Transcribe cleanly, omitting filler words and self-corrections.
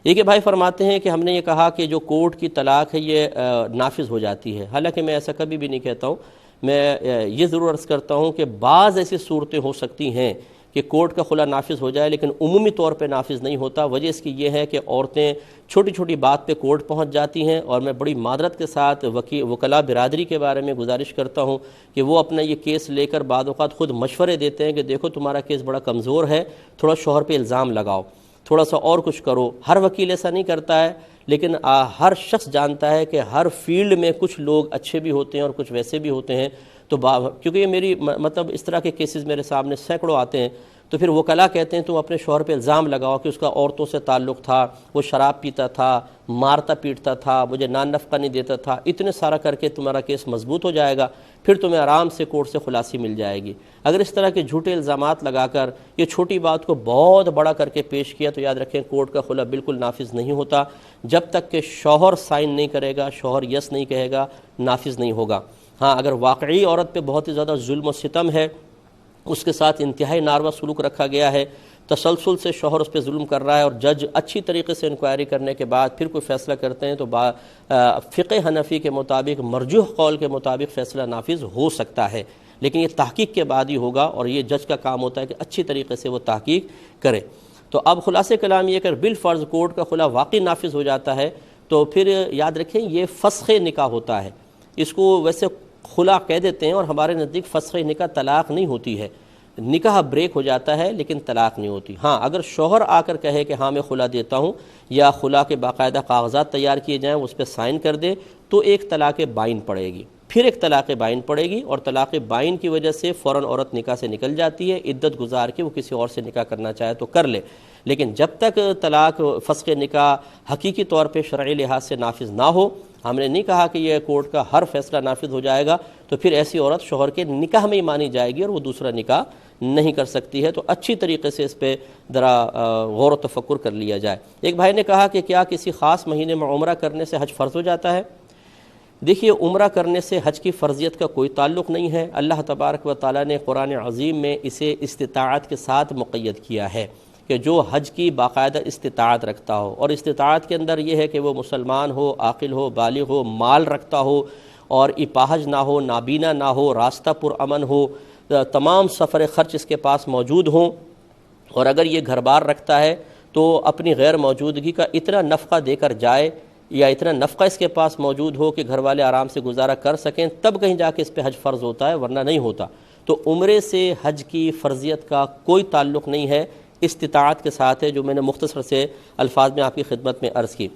ایک بھائی فرماتے ہیں کہ ہم نے یہ کہا کہ جو کورٹ کی طلاق ہے یہ نافذ ہو جاتی ہے، حالانکہ میں ایسا کبھی بھی نہیں کہتا ہوں۔ میں یہ ضرور عرض کرتا ہوں کہ بعض ایسی صورتیں ہو سکتی ہیں کہ کورٹ کا خلا نافذ ہو جائے، لیکن عمومی طور پہ نافذ نہیں ہوتا۔ وجہ اس کی یہ ہے کہ عورتیں چھوٹی چھوٹی بات پہ کورٹ پہنچ جاتی ہیں، اور میں بڑی معذرت کے ساتھ وکلاء برادری کے بارے میں گزارش کرتا ہوں کہ وہ اپنا یہ کیس لے کر بعض اوقات خود مشورے دیتے ہیں کہ دیکھو تمہارا کیس بڑا کمزور ہے، تھوڑا شوہر پہ الزام لگاؤ، تھوڑا سا اور کچھ کرو۔ ہر وکیل ایسا نہیں کرتا ہے، لیکن ہر شخص جانتا ہے کہ ہر فیلڈ میں کچھ لوگ اچھے بھی ہوتے ہیں اور کچھ ویسے بھی ہوتے ہیں۔ تو کیونکہ یہ میری مطلب اس طرح کے کیسز میرے سامنے سینکڑوں آتے ہیں، تو پھر وکلاء کہتے ہیں تم اپنے شوہر پہ الزام لگاؤ کہ اس کا عورتوں سے تعلق تھا، وہ شراب پیتا تھا، مارتا پیٹتا تھا، مجھے نان نفقہ نہیں دیتا تھا، اتنے سارا کر کے تمہارا کیس مضبوط ہو جائے گا، پھر تمہیں آرام سے کورٹ سے خلاصی مل جائے گی۔ اگر اس طرح کے جھوٹے الزامات لگا کر یہ چھوٹی بات کو بہت بڑا کر کے پیش کیا تو یاد رکھیں کورٹ کا خلا بالکل نافذ نہیں ہوتا۔ جب تک کہ شوہر سائن نہیں کرے گا، شوہر یس نہیں کہے گا، نافذ نہیں ہوگا۔ ہاں اگر واقعی عورت پہ بہت ہی زیادہ ظلم و ستم ہے، اس کے ساتھ انتہائی ناروا سلوک رکھا گیا ہے، تسلسل سے شوہر اس پہ ظلم کر رہا ہے، اور جج اچھی طریقے سے انکوائری کرنے کے بعد پھر کوئی فیصلہ کرتے ہیں، تو فقہ حنفی کے مطابق مرجوح قول کے مطابق فیصلہ نافذ ہو سکتا ہے، لیکن یہ تحقیق کے بعد ہی ہوگا، اور یہ جج کا کام ہوتا ہے کہ اچھی طریقے سے وہ تحقیق کرے۔ تو اب خلاصہ کلام یہ کہ بالفرض کورٹ کا خلا واقعی نافذ ہو جاتا ہے تو پھر یاد رکھیں یہ فسخ نکاح ہوتا ہے۔ اس کو ویسے خلا کہہ دیتے ہیں، اور ہمارے نزدیک فسخ نکاح طلاق نہیں ہوتی ہے، نکاح بریک ہو جاتا ہے لیکن طلاق نہیں ہوتی۔ ہاں اگر شوہر آ کر کہے کہ ہاں میں خلا دیتا ہوں، یا خلا کے باقاعدہ کاغذات تیار کیے جائیں اس پہ سائن کر دے، تو ایک طلاق بائن پڑے گی، پھر ایک طلاق بائن پڑے گی، اور طلاق بائن کی وجہ سے فوراً عورت نکاح سے نکل جاتی ہے، عدت گزار کے وہ کسی اور سے نکاح کرنا چاہے تو کر لے۔ لیکن جب تک طلاق فسخ نکاح حقیقی طور پہ شرعی لحاظ سے نافذ نہ ہو، ہم نے نہیں کہا کہ یہ کورٹ کا ہر فیصلہ نافذ ہو جائے گا، تو پھر ایسی عورت شوہر کے نکاح میں ہی مانی جائے گی اور وہ دوسرا نکاح نہیں کر سکتی ہے۔ تو اچھی طریقے سے اس پہ ذرا غور و تفکر کر لیا جائے۔ ایک بھائی نے کہا کہ کیا کسی خاص مہینے میں عمرہ کرنے سے حج فرض ہو جاتا ہے؟ دیکھیے عمرہ کرنے سے حج کی فرضیت کا کوئی تعلق نہیں ہے۔ اللہ تبارک و تعالیٰ نے قرآن عظیم میں اسے استطاعت کے ساتھ مقید کیا ہے کہ جو حج کی باقاعدہ استطاعت رکھتا ہو، اور استطاعت کے اندر یہ ہے کہ وہ مسلمان ہو، عاقل ہو، بالغ ہو، مال رکھتا ہو، اور اپاہج نہ ہو، نابینا نہ ہو، راستہ پرامن ہو، تمام سفر خرچ اس کے پاس موجود ہوں، اور اگر یہ گھر بار رکھتا ہے تو اپنی غیر موجودگی کا اتنا نفقہ دے کر جائے، یا اتنا نفقہ اس کے پاس موجود ہو کہ گھر والے آرام سے گزارا کر سکیں، تب کہیں جا کے اس پہ حج فرض ہوتا ہے، ورنہ نہیں ہوتا۔ تو عمرے سے حج کی فرضیت کا کوئی تعلق نہیں ہے، استطاعت کے ساتھ ہے، جو میں نے مختصر سے الفاظ میں آپ کی خدمت میں عرض کی۔